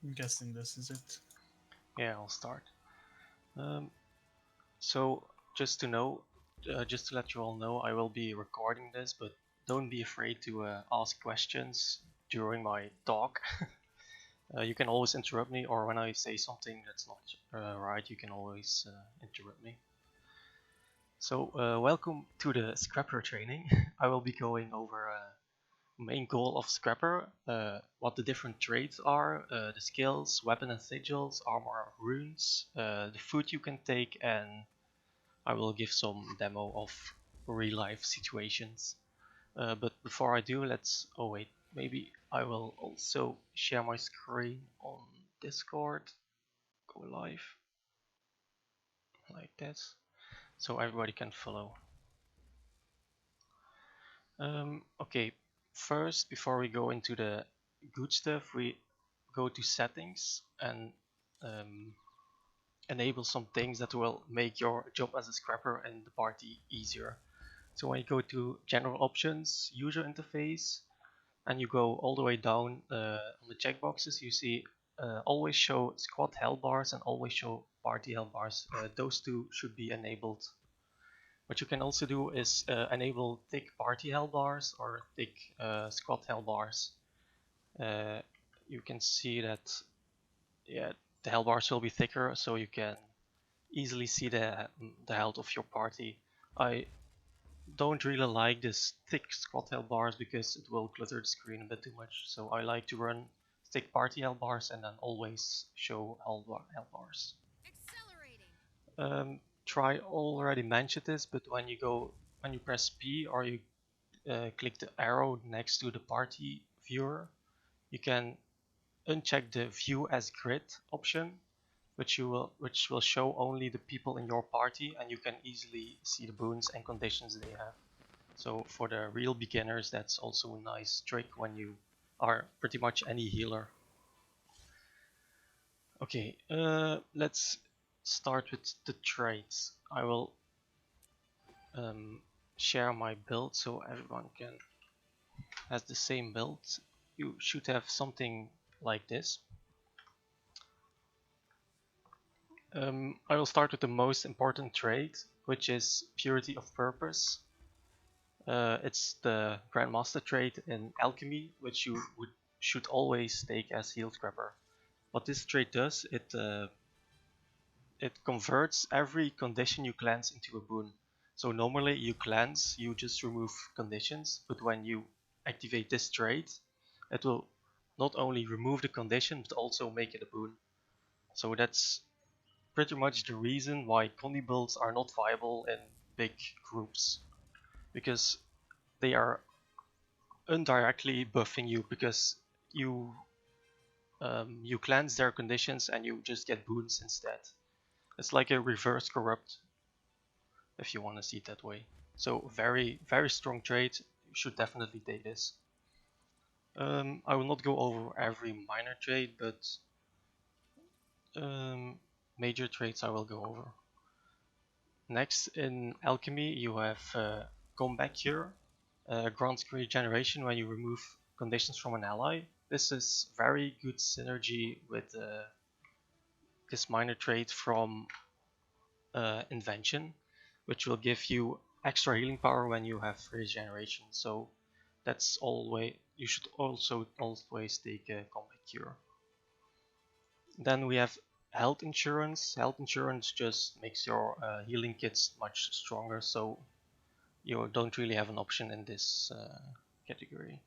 I'm guessing this is it. Yeah, I'll start. Um, so just to know, just to let you all know, I will be recording this, but don't be afraid to ask questions during my talk. You can always interrupt me, or when I say something that's not right, you can always interrupt me. So, welcome to the Scrapper training. I will be going over main goal of Scrapper, what the different traits are, the skills, weapon and sigils, armor, runes, the food you can take, and I will give some demo of real life situations. But before I do, oh wait, maybe I will also share my screen on Discord, go live, like this, so everybody can follow. Okay, first, before we go into the good stuff, we go to settings and um, enable some things that will make your job as a scrapper and the party easier. So when you go to general options, user interface, and you go all the way down on the checkboxes, you see always show squad health bars and always show party health bars. Those two should be enabled. What you can also do is enable thick party health bars or thick squad health bars. Uh, you can see that, yeah, the health bars will be thicker, so you can easily see the health of your party. I don't really like this thick squad health bars because it will clutter the screen a bit too much. So I like to run thick party health bars and then always show health bars. Try already mentioned this, but when you press P or you click the arrow next to the party viewer, you can uncheck the view as grid option, which will show only the people in your party, and you can easily see the boons and conditions they have. So for the real beginners, that's also a nice trick when you are pretty much any healer. Okay, let's start with the traits. I will um, share my build so everyone can has the same build. You should have something like this. I will start with the most important trait, which is purity of purpose. It's the Grandmaster trait in alchemy, which should always take as heal scrapper. What this trait does, it converts every condition you cleanse into a boon. So normally you cleanse, you just remove conditions, but when you activate this trait, it will not only remove the condition, but also make it a boon. So that's pretty much the reason why Condi builds are not viable in big groups, because they are indirectly buffing you because you you cleanse their conditions and you just get boons instead. It's like a reverse corrupt, if you want to see it that way. So very strong trade. You should definitely take this. I will not go over every minor trade, but major trades I will go over. Next, in alchemy, you have comeback cure, grants regeneration when you remove conditions from an ally. This is very good synergy with this minor trait from invention, which will give you extra healing power when you have regeneration. So that's always you should also always take a combat cure. Then we have health insurance. Health insurance just makes your healing kits much stronger, so you don't really have an option in this category.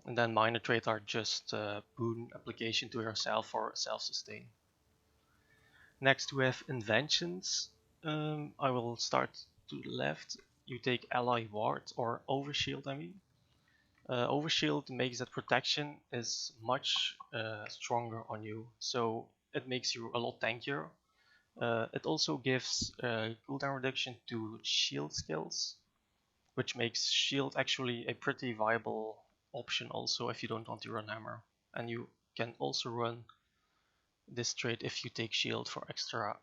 And then minor traits are just boon application to yourself for self-sustain. Next we have inventions. I will start to the left. You take ally ward or overshield, I mean. Overshield makes that protection is much stronger on you, so it makes you a lot tankier. It also gives cooldown reduction to shield skills, which makes shield actually a pretty viable option also if you don't want to run hammer. And you can also run this trait if you take shield for extra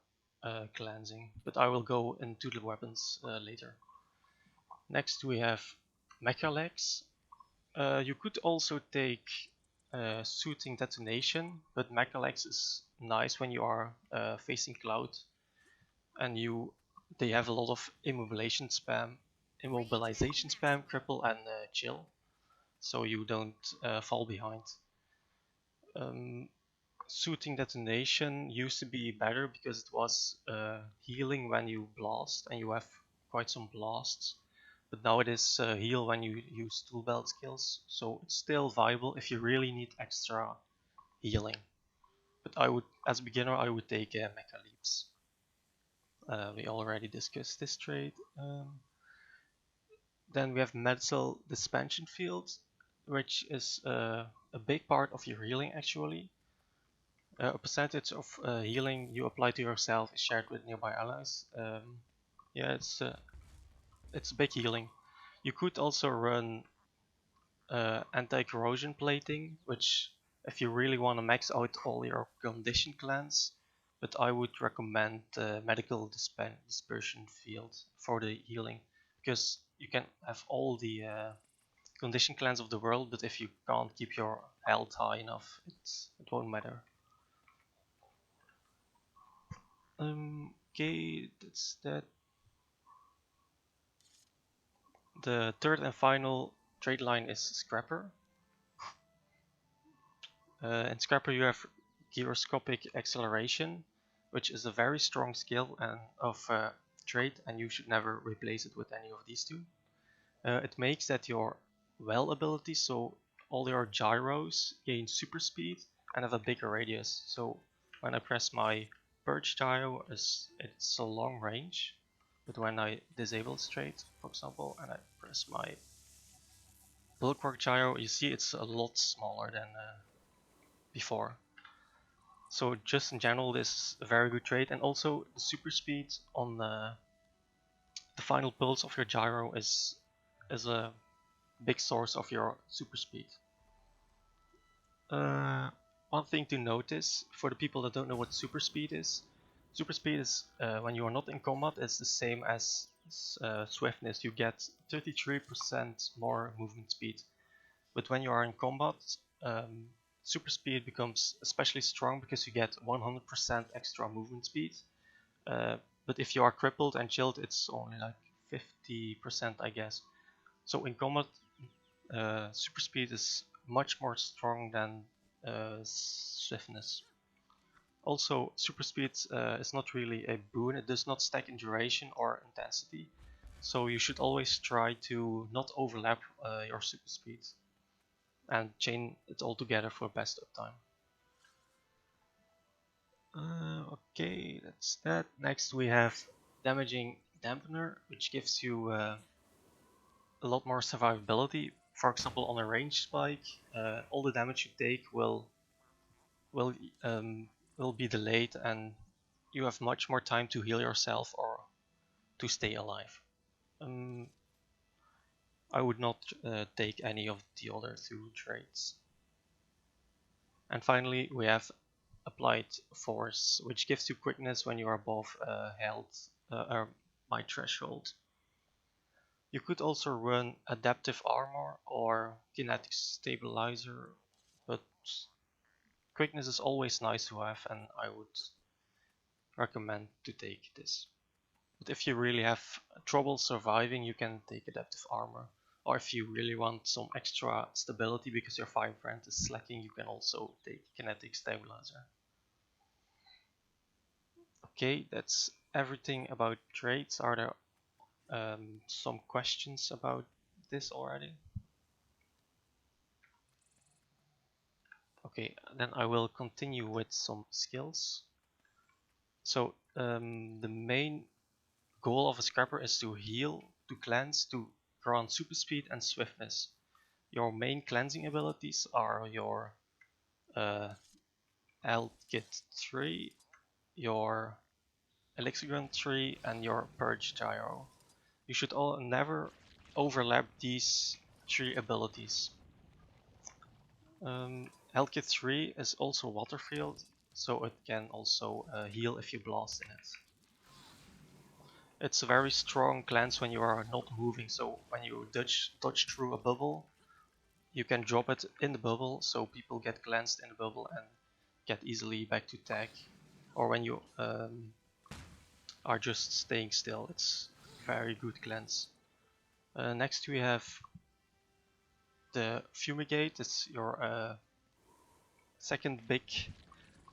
cleansing, but I will go into the weapons later. Next we have Mecha Legs. You could also take Suiting Detonation, but Mechalex is nice when you are facing Cloud and they have a lot of immobilization spam, cripple, and chill, so you don't fall behind. Suiting Detonation used to be better because it was healing when you blast, and you have quite some blasts. But now it is heal when you use tool belt skills, so it's still viable if you really need extra healing. But as a beginner, I would take Mecha Leaps. We already discussed this trait. Then we have Medical Dispensation Field, which is a big part of your healing actually. A percentage of healing you apply to yourself is shared with nearby allies. Yeah, it's big healing. You could also run anti-corrosion plating, which if you really want to max out all your condition clans, but I would recommend medical dispersion field for the healing, because you can have all the condition clans of the world, but if you can't keep your health high enough, it won't matter. Okay, that's that. The third and final trade line is Scrapper. In Scrapper you have gyroscopic acceleration, which is a very strong skill and of trait, and you should never replace it with any of these two. It makes that your well ability, so all your gyros gain super speed and have a bigger radius. So when I press my Purge gyro, it's a long range, but when I disable this trait, for example, and I press my Bulwark gyro, you see it's a lot smaller than before. So just in general, this is a very good trait, and also the super speed on the final pulse of your gyro is a big source of your super speed. One thing to notice for the people that don't know what super speed is when you are not in combat, it's the same as swiftness. You get 33% more movement speed, but when you are in combat, super speed becomes especially strong because you get 100% extra movement speed. But if you are crippled and chilled, it's only like 50%, I guess. So in combat, super speed is much more strong than swiftness. Also, super speed is not really a boon. It does not stack in duration or intensity. So you should always try to not overlap your super speed and chain it all together for best uptime. Okay, that's that. Next we have Damaging Dampener, which gives you a lot more survivability. For example, on a range spike, all the damage you take will be delayed, and you have much more time to heal yourself or to stay alive. I would not take any of the other two traits. And finally, we have Applied Force, which gives you quickness when you are above health or my threshold. You could also run Adaptive Armor or Kinetic Stabilizer, but quickness is always nice to have, and I would recommend to take this. But if you really have trouble surviving, you can take Adaptive Armor. Or if you really want some extra stability because your Fire Brand is slacking, you can also take Kinetic Stabilizer. Okay, that's everything about traits. Are there some questions about this already? Okay, then I will continue with some skills. So the main goal of a scrapper is to heal, to cleanse, to grant super speed and swiftness. Your main cleansing abilities are your Health Kit 3, your Elixir Gun 3, and your Purge Gyro. You should never overlap these three abilities. Health Kit 3 is also Water Field, so it can also heal if you blast in it. It's a very strong cleanse when you are not moving, so when you dodge through a bubble, you can drop it in the bubble so people get cleansed in the bubble and get easily back to tag. Or when you are just staying still, it's very good cleanse. Next we have the Fumigate. It's your second big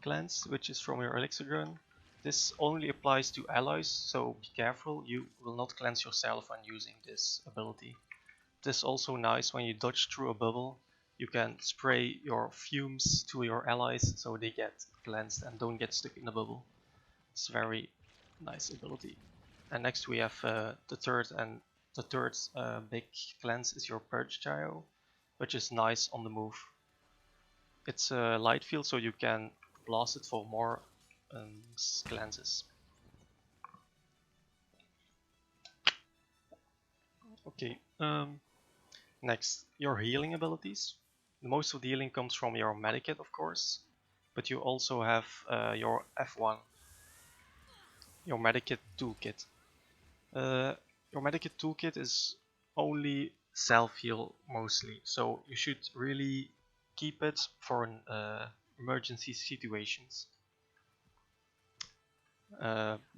cleanse, which is from your elixir gun. This only applies to allies, so be careful, you will not cleanse yourself when using this ability. This is also nice when you dodge through a bubble. You can spray your fumes to your allies so they get cleansed and don't get stuck in the bubble. It's a very nice ability. And next we have the third big cleanse is your Purge Gyro, which is nice on the move. It's a light field, so you can blast it for more cleanses. Okay, next, your healing abilities. Most of the healing comes from your medikit, of course, but you also have your F1, your medikit toolkit. Your medikit toolkit is only self-heal mostly, so you should really keep it for emergency situations.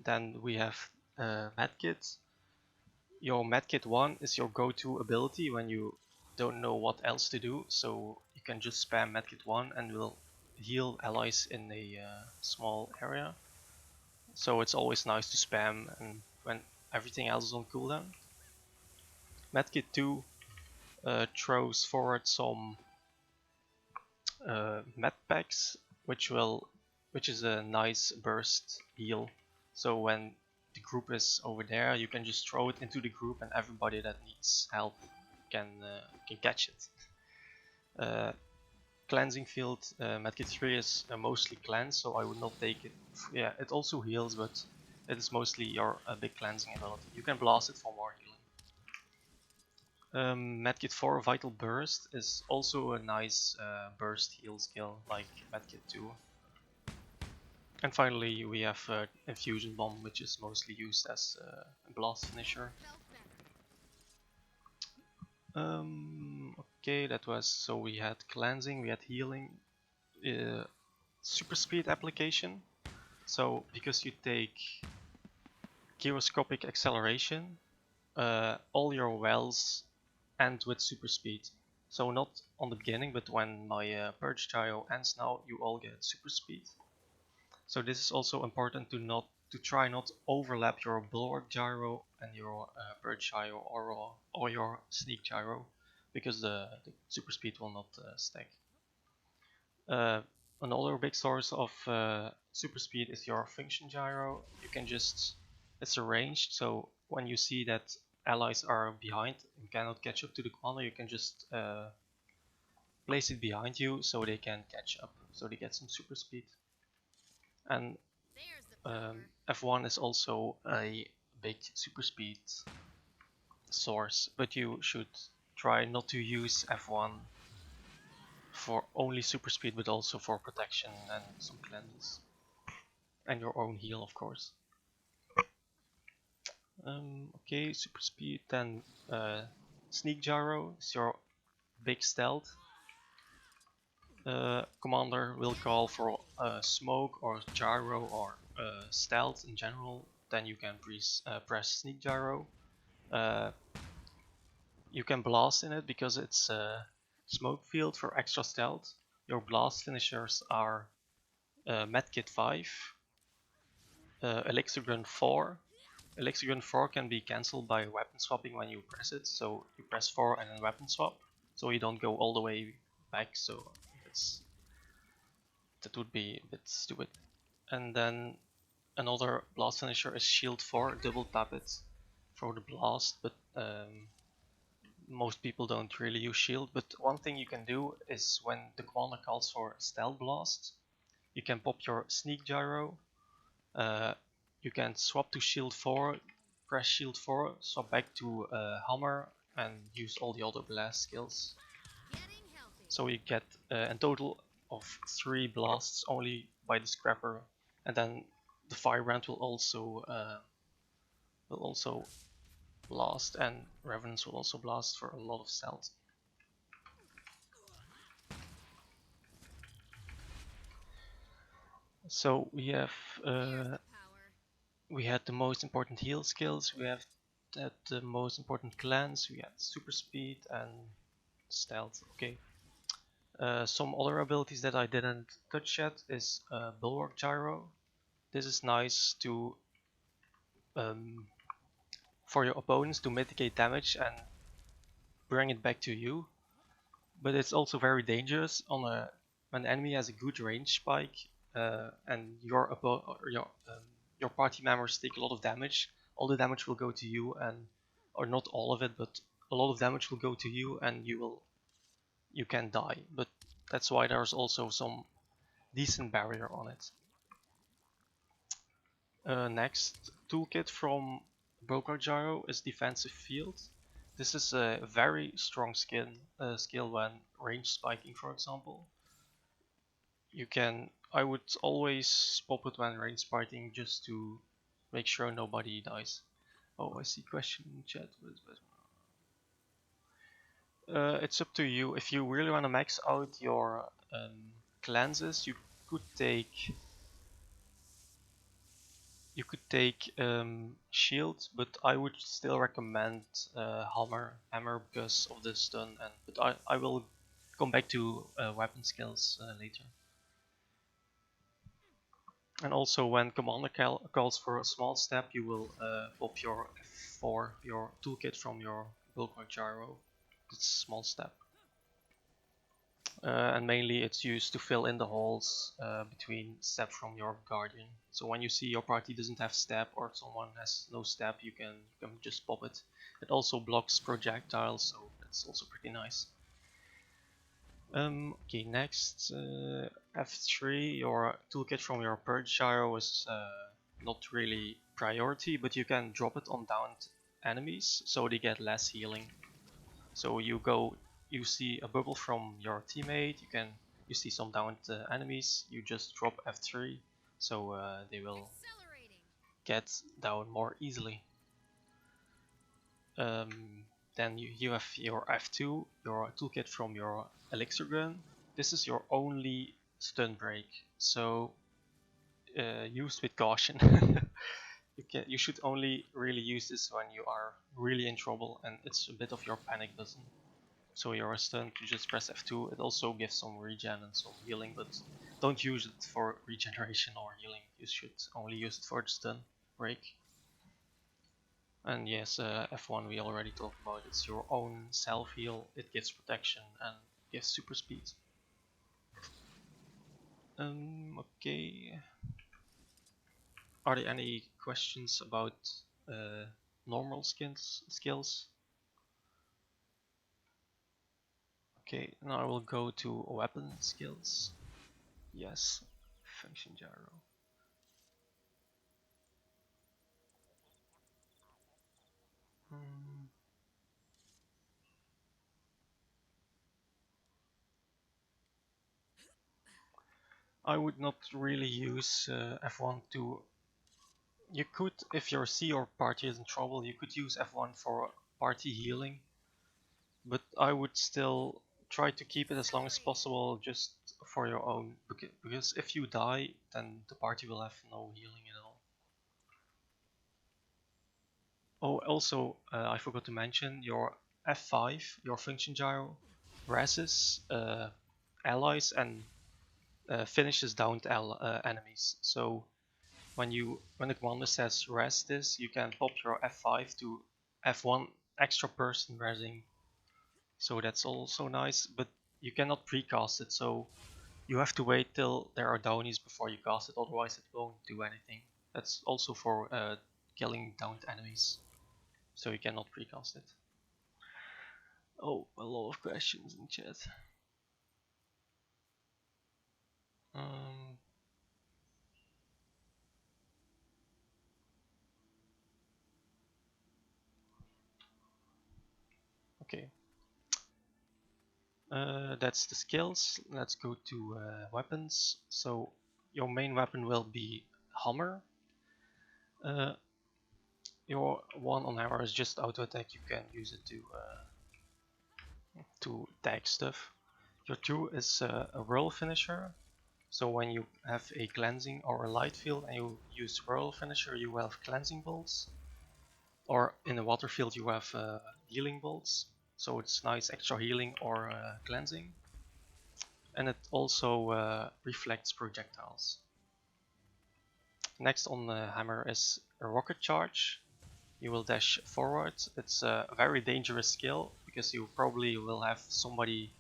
Then we have medkit. Your medkit 1 is your go-to ability when you don't know what else to do, so you can just spam medkit 1 and will heal allies in a small area. So it's always nice to spam and when everything else is on cooldown. Medkit 2 throws forward some med packs, which is a nice burst heal. So when the group is over there, you can just throw it into the group, and everybody that needs help can catch it. Cleansing field, medkit 3 is mostly cleanse, so I would not take it. Yeah, it also heals, but it is mostly your big cleansing ability. You can blast it for more healing. Medkit 4 Vital Burst is also a nice burst heal skill like Medkit 2. And finally we have Infusion Bomb, which is mostly used as a blast finisher. Okay, that was, so we had cleansing, we had healing, super speed application. So because you take gyroscopic acceleration, all your wells end with super speed. So not on the beginning, but when my Purge Gyro ends now, you all get super speed. So this is also important to try not overlap your Bulwark Gyro and your Purge Gyro or your Sneak Gyro, because the super speed will not stack. Another big source of super speed is your Function Gyro. You can just, it's arranged, so when you see that allies are behind and cannot catch up to the commander, you can just place it behind you so they can catch up, so they get some super speed. And F1 is also a big super speed source, but you should try not to use F1 for only super speed, but also for protection and some cleanses. And your own heal, of course. Okay, super speed, then Sneak Gyro is your big stealth. Commander will call for smoke or gyro or stealth in general, then you can press Sneak Gyro. You can blast in it because it's a smoke field for extra stealth. Your blast finishers are Medkit 5, Elixir Gun 4. Elixir Gun 4 can be cancelled by weapon swapping when you press it, so you press 4 and then weapon swap, so you don't go all the way back, so that would be a bit stupid. And then another blast finisher is Shield 4, double tap it for the blast, but most people don't really use shield. But one thing you can do is when the commander calls for stealth blast, you can pop your Sneak Gyro, you can swap to shield 4, press shield 4, swap back to hammer and use all the other blast skills. So you get a total of 3 blasts only by the scrapper, and then the firebrand will also blast, and revenants will also blast for a lot of stealth. So we had the most important heal skills. We have the most important clans. We had super speed and stealth. Okay. Some other abilities that I didn't touch yet is Bulwark Gyro. This is nice to um, for your opponents to mitigate damage and bring it back to you. But it's also very dangerous on when the enemy has a good range spike and your party members take a lot of damage. All the damage will go to you, and or not all of it, but a lot of damage will go to you, and you can die. But that's why there's also some decent barrier on it. Next toolkit from Broker Gyro is Defensive Field. This is a very strong skill when range spiking, for example. I would always pop it when range spiking just to make sure nobody dies. Oh, I see question in chat. It's up to you. If you really want to max out your cleanses, could take you could take shield, but I would still recommend hammer because of the stun. But I will come back to weapon skills later. And also, when commander calls for a small step, you will pop your F4, your toolkit from your Bulwark Gyro. It's a small step. And mainly it's used to fill in the holes between step from your guardian. So when you see your party doesn't have step or someone has no step, you can just pop it. It also blocks projectiles, so that's also pretty nice. Okay, next F3, your toolkit from your Purge Gyro is not really priority, but you can drop it on downed enemies so they get less healing. So you see a bubble from your teammate, you see some downed enemies, you just drop F3, so they will get down more easily. Then you have your F2, your toolkit from your elixir gun. This is your only stun break, so use with caution. You should only really use this when you are really in trouble and it's a bit of your panic button. So you're stunned, you just press F2. It also gives some regen and some healing, but don't use it for regeneration or healing. You should only use it for the stun break. And yes, F1 we already talked about. It's your own self heal. It gives protection and gives super speed. Okay. Are there any questions about normal skills? Okay, now I will go to weapon skills. Yes, function gyro. I would not really use F1 to... You could, if your C or party is in trouble, you could use F1 for party healing, but I would still try to keep it as long as possible just for your own, because if you die, then the party will have no healing at all. Oh, also, I forgot to mention, your F5, your function gyro, reses allies and finishes downed enemies. So when the commander says res this, you can pop your F5 to F1 extra person resing. So that's also nice, but you cannot precast it, so you have to wait till there are downies before you cast it, otherwise it won't do anything. That's also for killing downed enemies, so you cannot precast it. Oh, a lot of questions in chat. Okay. That's the skills. Let's go to weapons. So your main weapon will be hammer. Your one on hammer is just auto attack. You can use it to tag stuff. Your two is a whirl finisher. So when you have a cleansing or a light field and you use whirl finisher, you have cleansing bolts, or in a water field you have healing bolts. So it's nice extra healing or cleansing, and it also reflects projectiles. Next on the hammer is a rocket charge. You will dash forward. It's a very dangerous skill because you probably will have somebody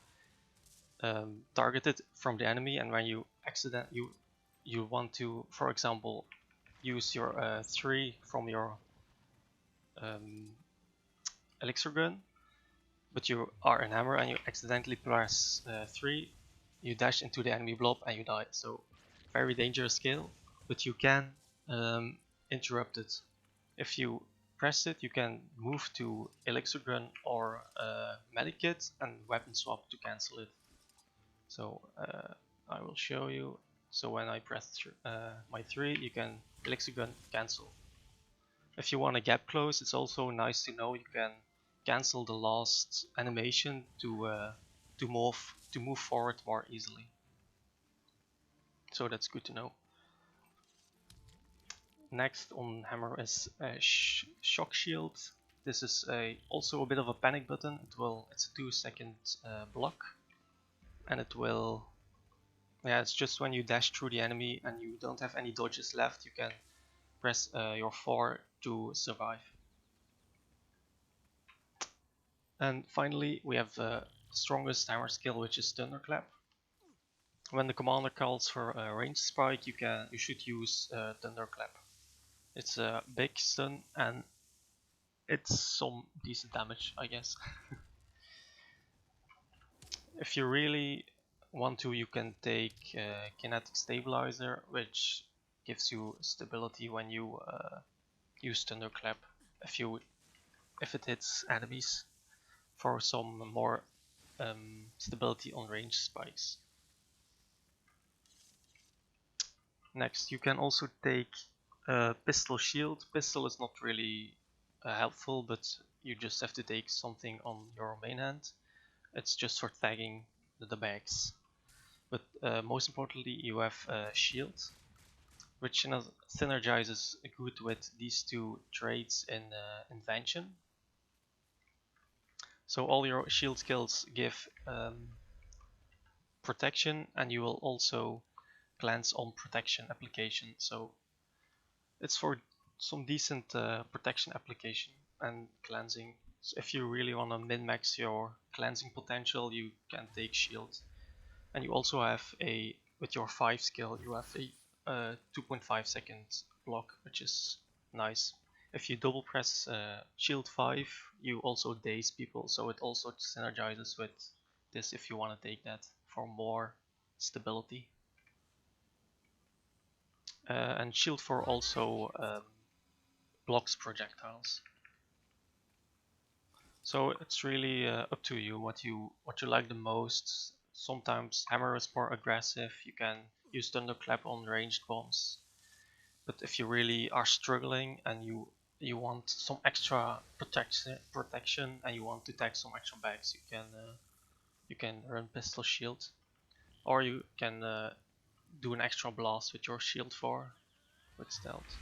targeted from the enemy, and when you you want to, for example, use your 3 from your um, elixir gun, but you are in hammer and you accidentally press 3, you dash into the enemy blob and you die. So very dangerous skill, but you can interrupt it. If you press it, you can move to elixir gun or medic kit and weapon swap to cancel it. So I will show you. So when I press my 3, you can elixir gun cancel. If you want to gap close, it's also nice to know you can cancel the last animation to move forward more easily. So that's good to know. Next on hammer is a shock shield. This is also a bit of a panic button. It's a 2-second block, and it's just when you dash through the enemy and you don't have any dodges left, you can press your 4 to survive. And finally, we have the strongest hammer skill, which is Thunderclap. When the commander calls for a range spike, you should use Thunderclap. It's a big stun and it's some decent damage, I guess. If you really want to, you can take Kinetic Stabilizer, which gives you stability when you use Thunderclap. If it hits enemies, for some more stability on range spikes. Next, you can also take Pistol Shield. Pistol is not really helpful, but you just have to take something on your main hand. It's just for tagging the bags. But most importantly, you have Shield, which synergizes good with these two traits in Invention. So all your shield skills give protection, and you will also cleanse on protection application. So it's for some decent protection application and cleansing. So if you really want to min-max your cleansing potential, you can take shield. And you also have with your 5 skill, you have a 2.5 second block, which is nice. If you double press shield 5, you also daze people, so it also synergizes with this if you want to take that for more stability. And shield 4 also blocks projectiles. So it's really up to you what you like the most. Sometimes hammer is more aggressive. You can use thunderclap on ranged bombs. But if you really are struggling and you want some extra protection and you want to tag some extra bags, you can run pistol shield, or you can do an extra blast with your shield 4 with stealth.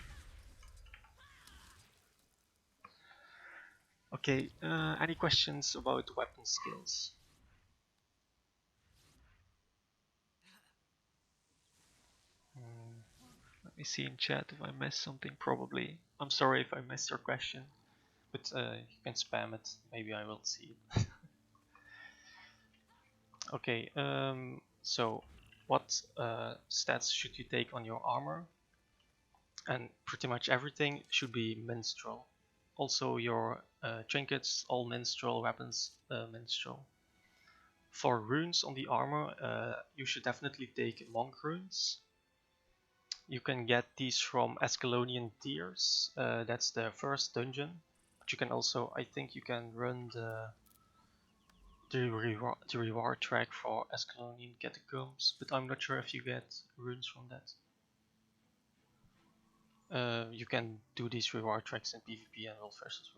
Okay, any questions about weapon skills? Let me see in chat if I missed something, probably. I'm sorry if I missed your question, but you can spam it, maybe I will see it. Okay, so what stats should you take on your armor? And pretty much everything should be minstrel. Also your trinkets, all minstrel, weapons minstrel. For runes on the armor, you should definitely take monk runes. You can get these from Escalonian Tiers, that's the first dungeon. But you can also, I think you can run the reward track for Escalonian Catacombs, but I'm not sure if you get runes from that. You can do these reward tracks in PvP and World vs.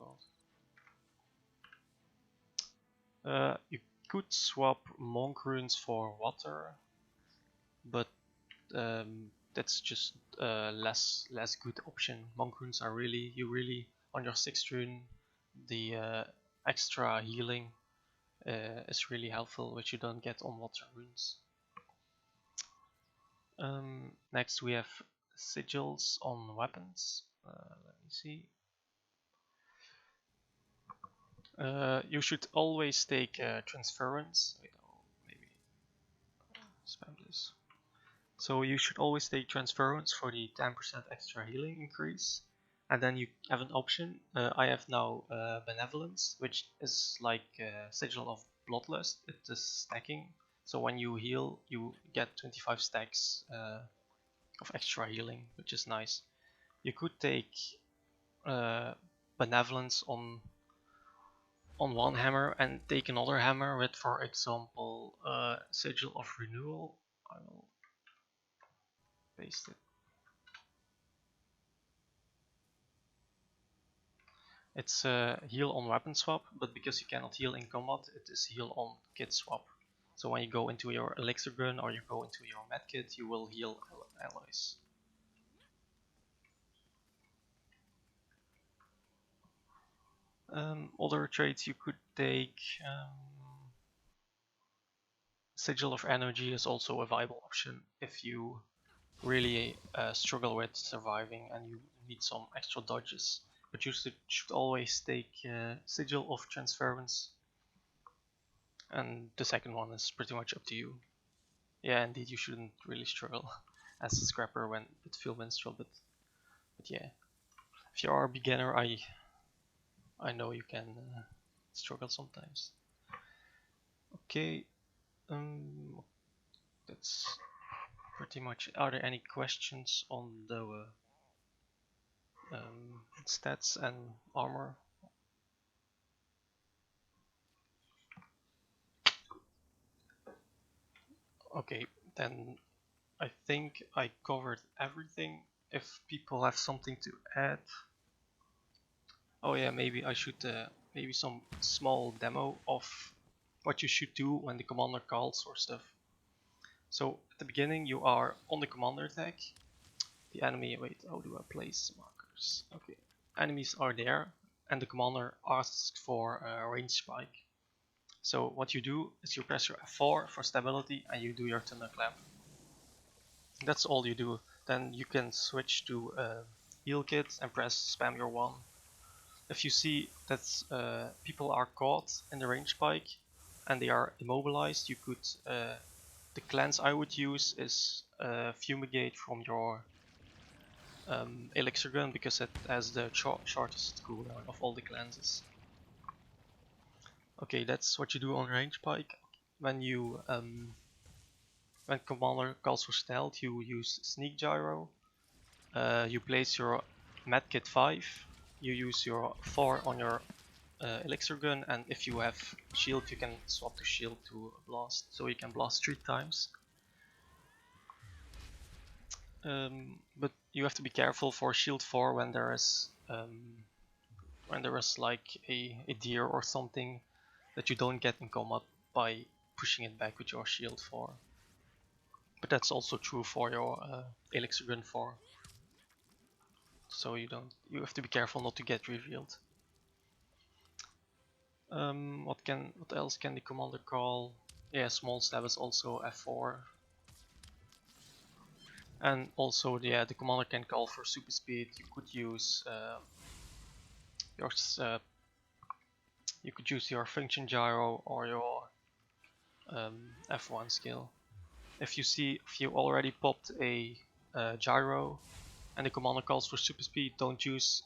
World. You could swap monk runes for water, but that's just less good option. Monk runes are really on your 6th rune, the extra healing is really helpful, which you don't get on water runes. Next we have sigils on weapons. Let me see. You should always take transference. Wait, maybe spam this. So you should always take transference for the 10% extra healing increase. And then you have an option. I have now benevolence, which is like sigil of bloodlust. It is stacking. So when you heal, you get 25 stacks of extra healing, which is nice. You could take benevolence on one hammer and take another hammer with, for example, sigil of renewal. I will paste it. It's heal on weapon swap, but because you cannot heal in combat, it is heal on kit swap. So when you go into your elixir gun or you go into your medkit, you will heal allies. Other traits you could take. Sigil of energy is also a viable option if you really struggle with surviving and you need some extra dodges. But you should always take sigil of transference, and the second one is pretty much up to you. Yeah, indeed, you shouldn't really struggle as a scrapper with full minstrel, but yeah, if you are a beginner, I know you can struggle sometimes. Okay, that's pretty much. Are there any questions on the stats and armor? Okay, then I think I covered everything. If people have something to add. Oh yeah, maybe I should maybe some small demo of what you should do when the commander calls or stuff. So at the beginning you are on the commander deck. The enemy, wait, how do I place markers? Okay, enemies are there and the commander asks for a range spike. So what you do is you press your F4 for stability and you do your thunderclap. That's all you do. Then you can switch to heal kit and press spam your 1. If you see that people are caught in the range spike and they are immobilized, you could the cleanse I would use is fumigate from your elixir gun because it has the shortest cooldown of all the cleanses. Okay, that's what you do on range spike. When you when commander calls for stealth, you use sneak gyro. You place your medkit 5. You use your 4 on your elixir gun, and if you have shield, you can swap to shield to blast, so you can blast 3 times. But you have to be careful for shield 4 when there is like a deer or something that you don't get in combat by pushing it back with your shield 4. But that's also true for your elixir gun 4. So you have to be careful not to get revealed. What else can the commander call? Yeah, small stab is also F4. And also, yeah, the commander can call for super speed. You could use your function gyro or your F1 skill. If you already popped a gyro and the commander calls for super speed, don't use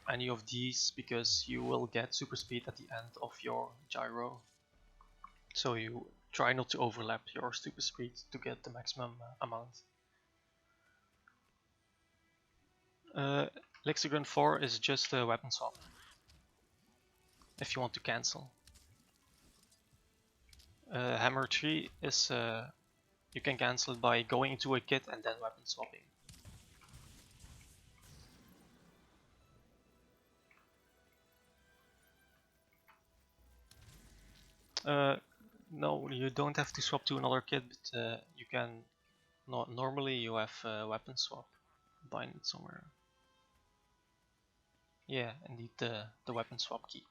any of these because you will get super speed at the end of your gyro. So you try not to overlap your super speed to get the maximum amount. Elixir gun 4 is just a weapon swap if you want to cancel. Hammer 3 is you can cancel it by going into a kit and then weapon swapping. No, you don't have to swap to another kit, but you can No, normally you have weapon swap. Bind it somewhere. Yeah, indeed, the weapon swap key.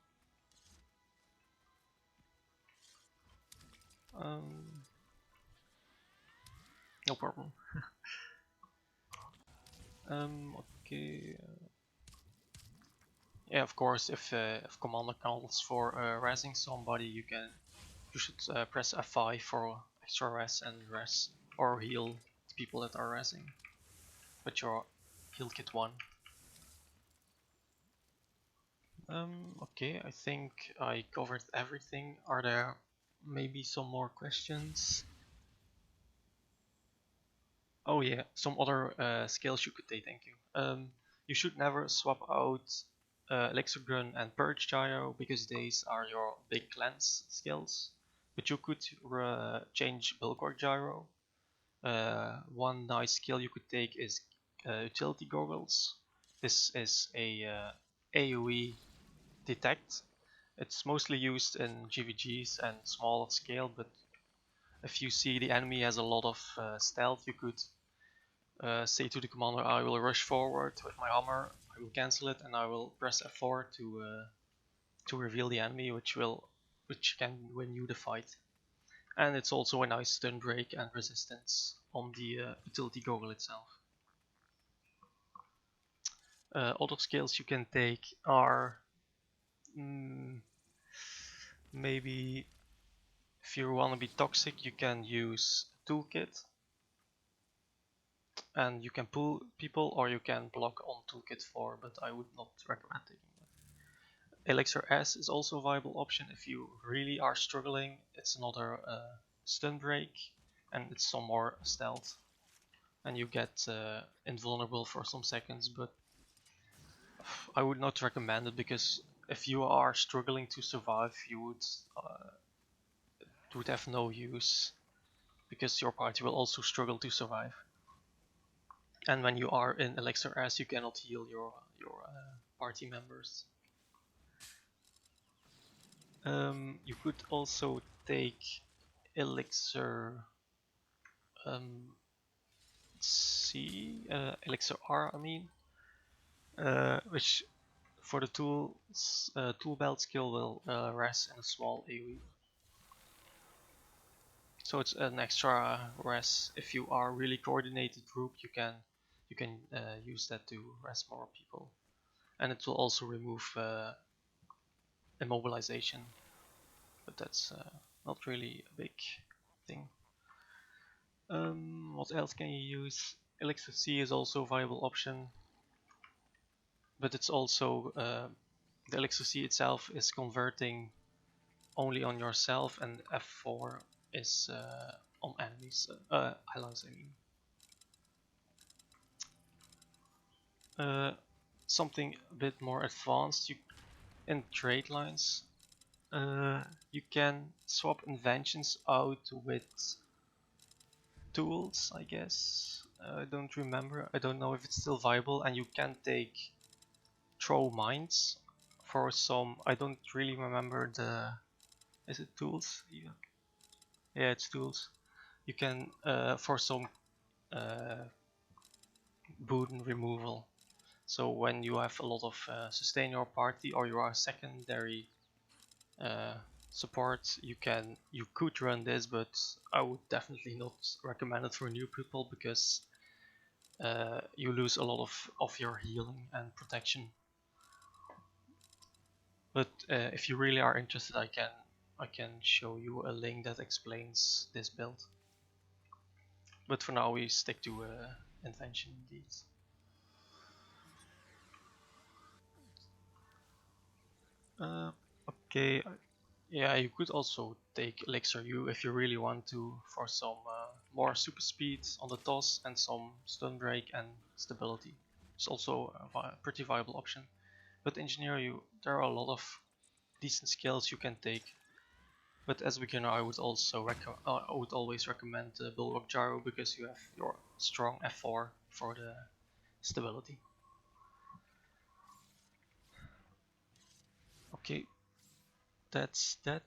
No problem. Okay. Yeah, of course, if commander calls for resing somebody, you should press F5 for extra res and res or heal the people that are resing with your heal kit 1. Okay, I think I covered everything. Are there maybe some more questions? Oh yeah, some other skills you could take, thank you. You should never swap out Elixir Gun and Purge Gyro because these are your big cleanse skills. But you could change Bulwark Gyro. One nice skill you could take is Utility Goggles. This is a AoE detect. It's mostly used in GVGs and small scale, but if you see the enemy has a lot of stealth, you could say to the commander, I will rush forward with my hammer, I will cancel it, and I will press F4 to reveal the enemy, which can win you the fight. And it's also a nice stun break and resistance on the utility goggle itself. Other skills you can take are maybe if you want to be toxic, you can use toolkit, and you can pull people or you can block on toolkit 4, but I would not recommend taking that. Elixir S is also a viable option if you really are struggling. It's another stun break and it's some more stealth, and you get invulnerable for some seconds, but I would not recommend it because if you are struggling to survive, you would have no use because your party will also struggle to survive. And when you are in Elixir S, you cannot heal your party members. You could also take Elixir C, Elixir R, I mean, which for the tool belt skill will res in a small AoE. So it's an extra res. If you are really coordinated group, you can use that to res more people, and it will also remove immobilization, but that's not really a big thing. What else can you use? Elixir C is also a viable option, but it's also the Elixir C itself is converting only on yourself, and F4 is on enemies, allies. I mean, something a bit more advanced. In trade lines, you can swap inventions out with tools, I guess. I don't remember. I don't know if it's still viable, and you can take throw mines for some. I don't really remember the. Is it tools? Yeah, it's tools. You can for some boon removal. So when you have a lot of sustain your party or you are secondary uh, support, you could run this, but I would definitely not recommend it for new people because you lose a lot of your healing and protection. But if you really are interested, I can show you a link that explains this build. But for now, we stick to invention indeed. Okay, yeah, you could also take Elixir U if you really want to for some more super speed on the toss and some stun break and stability. It's also a pretty viable option. But Engineer U, there are a lot of decent skills you can take. But as a beginner, I would also I would always recommend Bulwark Gyro because you have your strong F4 for the stability. Okay, that's that.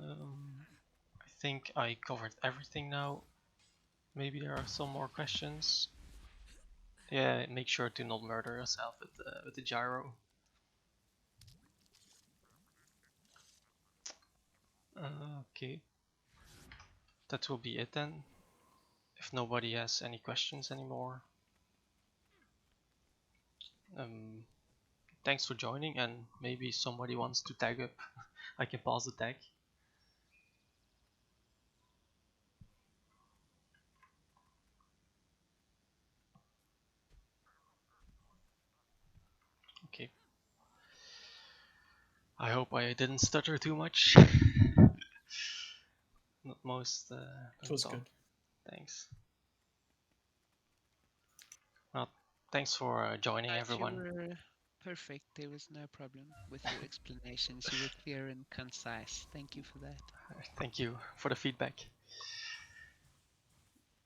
I think I covered everything now. maybe there are some more questions. Yeah, make sure to not murder yourself with the gyro. Okay, that will be it then. If nobody has any questions anymore, thanks for joining, and maybe somebody wants to tag up. I can pass the tag. Okay. I hope I didn't stutter too much. Not most. It was good. Thanks. Well, thanks for joining, everyone. You were perfect. There was no problem with your explanations. You were clear and concise. Thank you for that. Thank you for the feedback.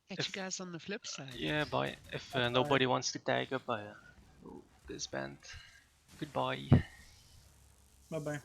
Catch you guys on the flip side. Yeah, bye. If nobody wants to tag up, I will disband. Goodbye. Bye bye.